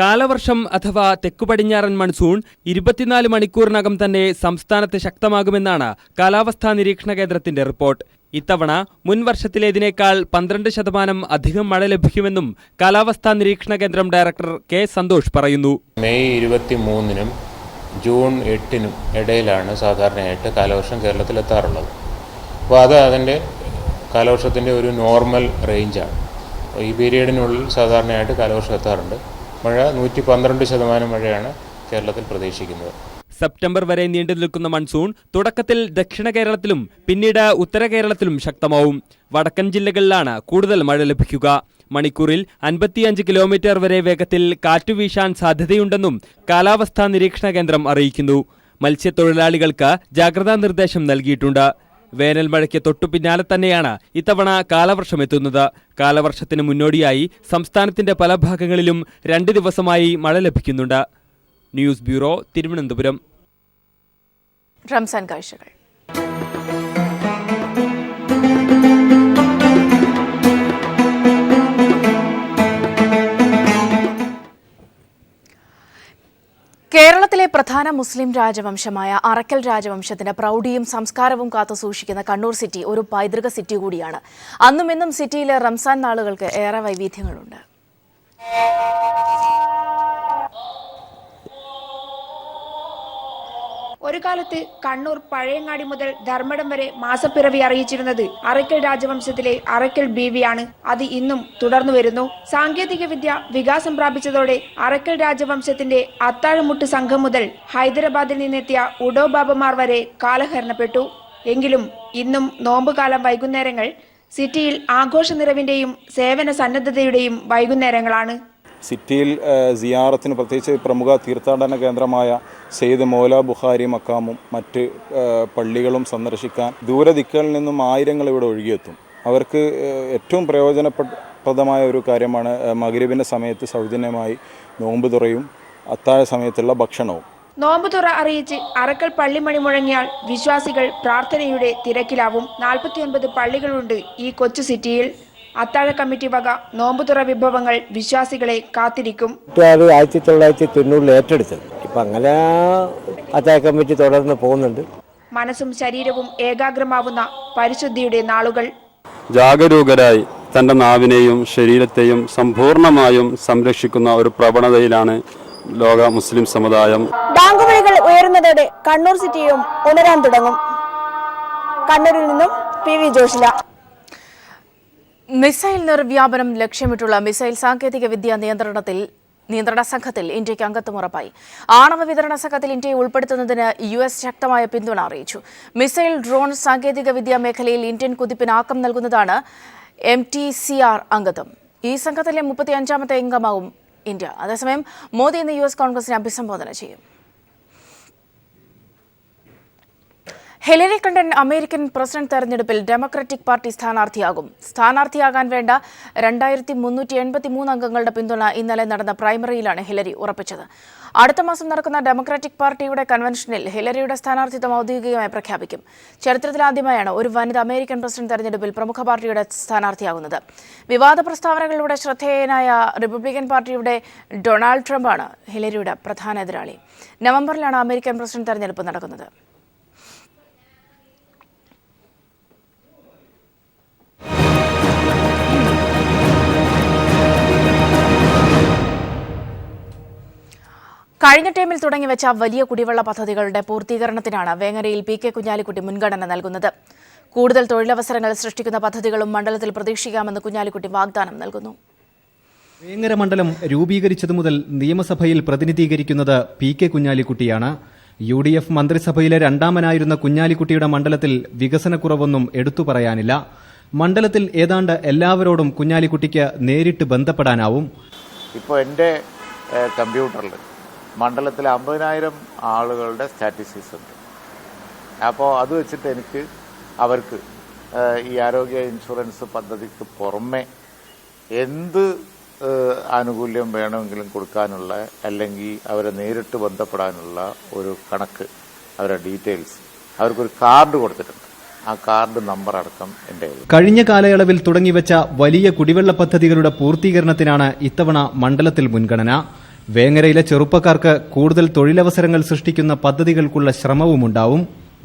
കാലവർഷം അഥവാ തെക്കുപടിഞ്ഞാറൻ മൺസൂൺ 24 മണിക്കൂറിനകം തന്നെ സംസ്ഥാനത്ത് ശക്തമാകുമെന്നാണ് കാലാവസ്ഥാ നിരീക്ഷണ കേന്ദ്രത്തിന്റെ റിപ്പോർട്ട്. ഇത്തവണ മുൻ വർഷത്തിലേതിനേക്കാൾ 12% അധികം മഴ ലഭിക്കുമെന്നും കാലാവസ്ഥാ നിരീക്ഷണ കേന്ദ്രം ഡയറക്ടർ K. സന്തോഷ് പറയുന്നു. മെയ് 23-നും ജൂൺ 8-നും ഇടയിലാണ് സാധാരണയായിട്ട് കാലവർഷം കേരളത്തിലെത്താറുള്ളത്. അപ്പോൾ അത് അതിൻ്റെ കാലവർഷത്തിൻ്റെ ഒരു നോർമൽ റേഞ്ചാണ്. ഈ പീരീഡിനുള്ളിൽ സാധാരണയായിട്ട് കാലവർഷം എത്താറുണ്ട്. മഴ 112% മഴയാണ് കേരളത്തിൽ പ്രതീക്ഷിക്കുന്നത്. സെപ്റ്റംബർ വരെ നീണ്ടു നിൽക്കുന്ന മൺസൂൺ തുടക്കത്തിൽ ദക്ഷിണ കേരളത്തിലും പിന്നീട് ഉത്തര കേരളത്തിലും ശക്തമാവും. വടക്കൻ ജില്ലകളിലാണ് കൂടുതൽ മഴ ലഭിക്കുക. മണിക്കൂറിൽ 55 കിലോമീറ്റർ വരെ വേഗത്തിൽ കാറ്റുവീശാൻ സാധ്യതയുണ്ടെന്നും കാലാവസ്ഥാ നിരീക്ഷണ കേന്ദ്രം അറിയിക്കുന്നു. മത്സ്യത്തൊഴിലാളികൾക്ക് ജാഗ്രതാ നിർദ്ദേശം നൽകിയിട്ടുണ്ട്. വേനൽ മഴയ്ക്ക് തൊട്ടു പിന്നാലെ തന്നെയാണ് ഇത്തവണ കാലവർഷമെത്തുന്നത്. കാലവർഷത്തിന് മുന്നോടിയായി സംസ്ഥാനത്തിന്റെ പല ഭാഗങ്ങളിലും 2 ദിവസമായി മഴ ലഭിക്കുന്നുണ്ട്. News bureau, Thiruvananthapuram. റംസാൻ കാഴ്ചകൾ. കേരളത്തിലെ പ്രധാന മുസ്ലിം രാജവംശമായ അറക്കൽ രാജവംശത്തിന്റെ പ്രൗഢിയും സംസ്കാരവും കാത്തുസൂക്ഷിക്കുന്ന കണ്ണൂർ സിറ്റി ഒരു പൈതൃക സിറ്റി കൂടിയാണ്. അന്നും ഇന്നും സിറ്റിയിലെ റംസാൻ നാളുകൾക്ക് ഏറെ വൈവിധ്യങ്ങളുണ്ട്. ഒരു കാലത്ത് കണ്ണൂർ പഴയങ്ങാടി മുതൽ ധർമ്മടം വരെ മാസപ്പിറവി അറിയിച്ചിരുന്നത് അറക്കൽ രാജവംശത്തിലെ അറക്കൽ ബീവിയാണ്. അത് ഇന്നും തുടർന്നു വരുന്നു. സാങ്കേതിക വിദ്യ വികാസം പ്രാപിച്ചതോടെ അറക്കൽ രാജവംശത്തിന്റെ അത്താഴമുട്ട് സംഘം മുതൽ ഹൈദരാബാദിൽ നിന്നെത്തിയ ഉഡോ ബാബമാർ വരെ കാലഹരണപ്പെട്ടു. എങ്കിലും ഇന്നും നോമ്പുകാലം വൈകുന്നേരങ്ങൾ സിറ്റിയിൽ ആഘോഷ നിറവിന്റെയും സേവന സന്നദ്ധതയുടെയും വൈകുന്നേരങ്ങളാണ്. സിറ്റിയിൽ സിയാറത്തിന് പ്രത്യേകിച്ച് പ്രമുഖ തീർത്ഥാടന കേന്ദ്രമായ സെയ്ദ് മൗല ബുഖാരി മക്കാമും മറ്റ് പള്ളികളും സന്ദർശിക്കാൻ ദൂരദിക്കുകളിൽ നിന്നും ആയിരങ്ങൾ ഇവിടെ ഒഴുകിയെത്തും. അവർക്ക് ഏറ്റവും പ്രയോജനപ്രദമായ ഒരു കാര്യമാണ് മഗ്രിബിൻ്റെ സമയത്ത് സൗജന്യമായി നോമ്പ് തുറയും അത്താഴ സമയത്തുള്ള ഭക്ഷണവും. നോമ്പുതുറ അറിയിച്ച് അറക്കൽ പള്ളിമണി മുഴങ്ങിയാൽ വിശ്വാസികൾ പ്രാർത്ഥനയുടെ തിരക്കിലാവും. 49 പള്ളികളുണ്ട് ഈ കൊച്ചു സിറ്റിയിൽ. അത്താഴ കമ്മിറ്റി വക നോമ്പുതുറ വിഭവങ്ങൾ വിശ്വാസികളെ കാത്തിരിക്കും. 1990 ഏറ്റെടുത്തത് ഇപ്പം അങ്ങനെ അത്താഴ കമ്മിറ്റി തുടർന്ന് പോകുന്നുണ്ട്. മനസ്സും ശരീരവും ഏകാഗ്രമാവുന്ന പരിശുദ്ധിയുടെ നാളുകൾ. ജാഗരൂകരായി തൻ്റെ നാവിനെയും ശരീരത്തെയും സമ്പൂർണമായും സംരക്ഷിക്കുന്ന ഒരു പ്രവണതയിലാണ് ലോക മുസ്ലിം സമുദായം. ബാങ്കുവിളികൾ ഉയരുന്നതോടെ കണ്ണൂർ സിറ്റിയും ഉണരാൻ തുടങ്ങും. കണ്ണൂരിൽ നിന്നും PV ജോഷില. മിസൈൽ നിർവ്യാപനം ലക്ഷ്യമിട്ടുള്ള മിസൈൽ സാങ്കേതിക വിദ്യ നിയന്ത്രണത്തിൽ നിയന്ത്രണ സംഘത്തിൽ ഇന്ത്യയ്ക്ക് അംഗത്വം ഉറപ്പായി. ആണവ വിതരണ സംഘത്തിൽ ഇന്ത്യയെ ഉൾപ്പെടുത്തുന്നതിന് US ശക്തമായ പിന്തുണ അറിയിച്ചു. മിസൈൽ, ഡ്രോൺ, സാങ്കേതികവിദ്യാ മേഖലയിൽ ഇന്ത്യൻ കുതിപ്പിന് ആക്കം നൽകുന്നതാണ് MTCR അംഗത്വം. ഈ സംഘത്തിലെ 35ാമത്തെ അംഗമാവും ഇന്ത്യ. അതേസമയം മോദി ഇന്ന് US കോൺഗ്രസിനെ അഭിസംബോധന ചെയ്യും. ഹിലരി ക്ലിന്റൺ അമേരിക്കൻ പ്രസിഡന്റ് തെരഞ്ഞെടുപ്പിൽ ഡെമോക്രാറ്റിക് പാർട്ടി സ്ഥാനാർത്ഥിയാകും. സ്ഥാനാർത്ഥിയാകാൻ വേണ്ട 2383 അംഗങ്ങളുടെ പിന്തുണ ഇന്നലെ നടന്ന പ്രൈമറിയിലാണ് ഹിലരി ഉറപ്പിച്ചത്. അടുത്ത മാസം നടക്കുന്ന ഡെമോക്രാറ്റിക് പാർട്ടിയുടെ കൺവെൻഷനിൽ ഹിലരിയുടെ സ്ഥാനാർത്ഥിത്വം ഔദ്യോഗികമായി പ്രഖ്യാപിക്കും. ചരിത്രത്തിലാദ്യമായാണ് ഒരു വനിത അമേരിക്കൻ പ്രസിഡന്റ് തെരഞ്ഞെടുപ്പിൽ പ്രമുഖ പാർട്ടിയുടെ സ്ഥാനാർത്ഥിയാകുന്നത്. വിവാദ പ്രസ്താവനകളിലൂടെ ശ്രദ്ധേയനായ റിപ്പബ്ലിക്കൻ പാർട്ടിയുടെ ഡൊണാൾഡ് ട്രംപാണ് ഹിലരിയുടെ പ്രധാന എതിരാളി. നവംബറിലാണ് അമേരിക്കൻ പ്രസിഡന്റ് തെരഞ്ഞെടുപ്പ് നടക്കുന്നത്. കഴിഞ്ഞ ടൈമിൽ തുടങ്ങിവെച്ച വലിയ കുടിവെള്ള പദ്ധതികളുടെ പൂർത്തീകരണത്തിനാണ് വേങ്ങരയിൽ PK കുഞ്ഞാലിക്കുട്ടി മുൻഗണന നൽകുന്നത്. കൂടുതൽ തൊഴിലവസരങ്ങൾ സൃഷ്ടിക്കുന്ന പദ്ധതികളും മണ്ഡലത്തിൽ പ്രതീക്ഷിക്കാമെന്ന് കുഞ്ഞാലിക്കുട്ടി വാഗ്ദാനം നൽകുന്നു. വേങ്ങര മണ്ഡലം രൂപീകരിച്ചതു മുതൽ നിയമസഭയിൽ പ്രതിനിധീകരിക്കുന്നത് PK കുഞ്ഞാലിക്കുട്ടിയാണ്. UDF മന്ത്രിസഭയിലെ രണ്ടാമനായിരുന്ന കുഞ്ഞാലിക്കുട്ടിയുടെ മണ്ഡലത്തിൽ വികസനക്കുറവൊന്നും എടുത്തു പറയാനില്ല. മണ്ഡലത്തിൽ ഏതാണ്ട് എല്ലാവരോടും കുഞ്ഞാലിക്കുട്ടിക്ക് നേരിട്ട് ബന്ധപ്പെടാനാവും. ഇപ്പോൾ എൻ്റെ കമ്പ്യൂട്ടറിൽ മണ്ഡലത്തിലെ 50,000 ആളുകളുടെ സ്റ്റാറ്റിസ്റ്റിക്സ് ഉണ്ട്. അപ്പോൾ അത് വെച്ചിട്ട് എനിക്ക് അവർക്ക് ഈ ആരോഗ്യ ഇൻഷുറൻസ് പദ്ധതിക്ക് പുറമെ എന്ത് ആനുകൂല്യം വേണമെങ്കിലും കൊടുക്കാനുള്ള, അല്ലെങ്കിൽ അവരെ നേരിട്ട് ബന്ധപ്പെടാനുള്ള ഒരു കണക്ക്, അവരുടെ ഡീറ്റെയിൽസ്, അവർക്കൊരു കാർഡ് കൊടുത്തിട്ടുണ്ട്. ആ കാർഡ് നമ്പർ അടക്കം എൻ്റെ. കഴിഞ്ഞ കാലയളവിൽ തുടങ്ങിവെച്ച വലിയ കുടിവെള്ള പദ്ധതികളുടെ പൂർത്തീകരണത്തിനാണ് ഇത്തവണ മണ്ഡലത്തിൽ മുൻഗണന. വേങ്ങരയിലെ ചെറുപ്പക്കാർക്ക് കൂടുതൽ തൊഴിലവസരങ്ങൾ സൃഷ്ടിക്കുന്ന പദ്ധതികൾക്കുള്ള ശ്രമവുമുണ്ടാവും.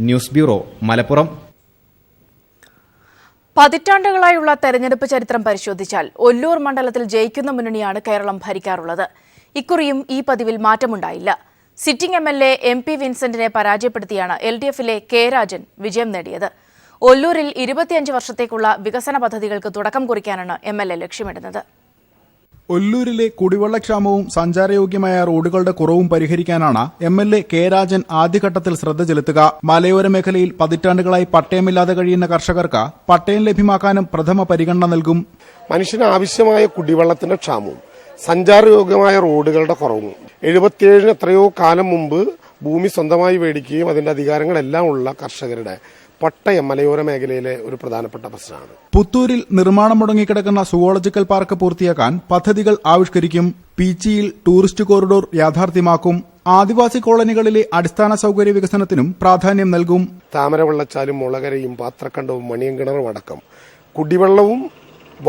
News bureau, Malappuram. പതിറ്റാണ്ടുകളായുള്ള തെരഞ്ഞെടുപ്പ് ചരിത്രം പരിശോധിച്ചാൽ ഒല്ലൂർ മണ്ഡലത്തിൽ ജയിക്കുന്ന മുന്നണിയാണ് കേരളം ഭരിക്കാറുള്ളത്. ഇക്കുറിയും ഈ പതിവിൽ മാറ്റമുണ്ടായില്ല. സിറ്റിംഗ് MLA MP വിൻസെന്റിനെ പരാജയപ്പെടുത്തിയാണ് LDFിലെ K രാജൻ വിജയം നേടിയത്. ഒല്ലൂരിൽ 25 വർഷത്തേക്കുള്ള വികസന പദ്ധതികൾക്ക് തുടക്കം കുറിക്കാനാണ് MLA ലക്ഷ്യമിടുന്നത്. ഒല്ലൂരിലെ കുടിവെള്ളക്ഷാമവും സഞ്ചാരയോഗ്യമായ റോഡുകളുടെ കുറവും പരിഹരിക്കാനാണ് MLA K രാജൻ ആദ്യഘട്ടത്തിൽ ശ്രദ്ധ ചെലുത്തുക. മലയോര മേഖലയിൽ പതിറ്റാണ്ടുകളായി പട്ടയമില്ലാതെ കഴിയുന്ന കർഷകർക്ക് പട്ടയം ലഭ്യമാക്കാനും പ്രഥമ പരിഗണന നൽകും. മനുഷ്യന് ആവശ്യമായ കുടിവെള്ളത്തിന്റെ ക്ഷാമവും സഞ്ചാരയോഗ്യമായ റോഡുകളുടെ കുറവും 77 എത്രയോ കാലം മുമ്പ് ഭൂമി സ്വന്തമായി മേടിക്കുകയും അതിന്റെ അധികാരങ്ങളെല്ലാം ഉള്ള കർഷകരുടെ പട്ടയം മലയോര മേഖലയിലെ ഒരു പ്രധാനപ്പെട്ട പ്രശ്നമാണ്. പുത്തൂരിൽ നിർമ്മാണം മുടങ്ങിക്കിടക്കുന്ന സുവോളജിക്കൽ പാർക്ക് പൂർത്തിയാക്കാൻ പദ്ധതികൾ ആവിഷ്കരിക്കും. പീച്ചിയിൽ ടൂറിസ്റ്റ് കോറിഡോർ യാഥാർത്ഥ്യമാക്കും. ആദിവാസി കോളനികളിലെ അടിസ്ഥാന സൌകര്യ വികസനത്തിനും പ്രാധാന്യം നൽകും. താമരവെള്ളച്ചാലും മുളകരയും പാത്രക്കണ്ടവും മണിയങ്കിണറും അടക്കം കുടിവെള്ളവും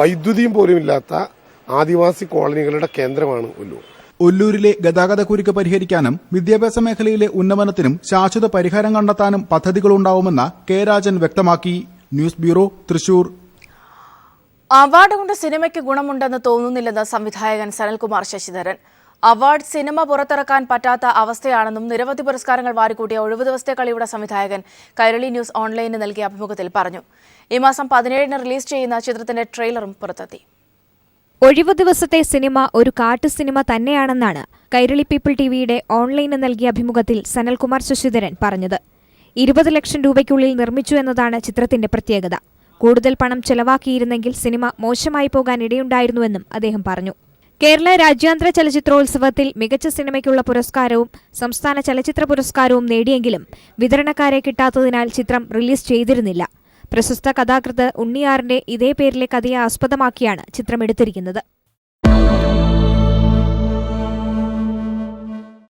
വൈദ്യുതിയും പോലും ഇല്ലാത്ത ആദിവാസി കോളനികളുടെ കേന്ദ്രമാണ് ഒല്ലൂർ. ഒല്ലൂരിലെ ഗതാഗതക്കുരുക്ക് പരിഹരിക്കാനും വിദ്യാഭ്യാസ മേഖലയിലെ ഉന്നമനത്തിനും ശാശ്വത പരിഹാരം കണ്ടെത്താനും പദ്ധതികളുണ്ടാവുമെന്ന് K രാജൻ വ്യക്തമാക്കി. News bureau, Thrissur. അവാർഡ് കൊണ്ട് സിനിമയ്ക്ക് ഗുണമുണ്ടെന്ന് തോന്നുന്നില്ലെന്ന് സംവിധായകൻ സനൽകുമാർ ശശിധരൻ. അവാർഡ് സിനിമ പുറത്തിറക്കാൻ പറ്റാത്ത അവസ്ഥയാണെന്നും നിരവധി പുരസ്കാരങ്ങൾ വാരിക്കൂട്ടിയ 70 ദിവസത്തെ കളിയുടെ സംവിധായകൻ കൈരളി ന്യൂസ് ഓൺലൈനിന് നൽകിയ അഭിമുഖത്തിൽ പറഞ്ഞു. ഈ മാസം 17-ന് റിലീസ് ചെയ്യുന്ന ചിത്രത്തിന്റെ ട്രെയിലറും പുറത്തെത്തി. ഒഴിവു ദിവസത്തെ സിനിമ ഒരു കാട്ടു സിനിമ തന്നെയാണെന്നാണ് കൈരളി പീപ്പിൾ TVയുടെ ഓൺലൈന് നൽകിയ അഭിമുഖത്തിൽ സനൽകുമാർ ശശിധരൻ പറഞ്ഞത്. 20 ലക്ഷം രൂപയ്ക്കുള്ളിൽ നിർമ്മിച്ചു എന്നതാണ് ചിത്രത്തിന്റെ പ്രത്യേകത. കൂടുതൽ പണം ചെലവാക്കിയിരുന്നെങ്കിൽ സിനിമ മോശമായി പോകാൻ ഇടയുണ്ടായിരുന്നുവെന്നും അദ്ദേഹം പറഞ്ഞു. കേരള രാജ്യാന്തര ചലച്ചിത്രോത്സവത്തിൽ മികച്ച സിനിമയ്ക്കുള്ള പുരസ്കാരവും സംസ്ഥാന ചലച്ചിത്ര പുരസ്കാരവും നേടിയെങ്കിലും വിതരണക്കാരെ കിട്ടാത്തതിനാൽ ചിത്രം റിലീസ് ചെയ്തിരുന്നില്ല. പ്രശസ്ത കഥാകൃത്ത് ഉണ്ണിയാറിന്റെ ഇതേ പേരിലെ കഥയെ ആസ്പദമാക്കിയാണ് ചിത്രം എടുത്തിരിക്കുന്നത്.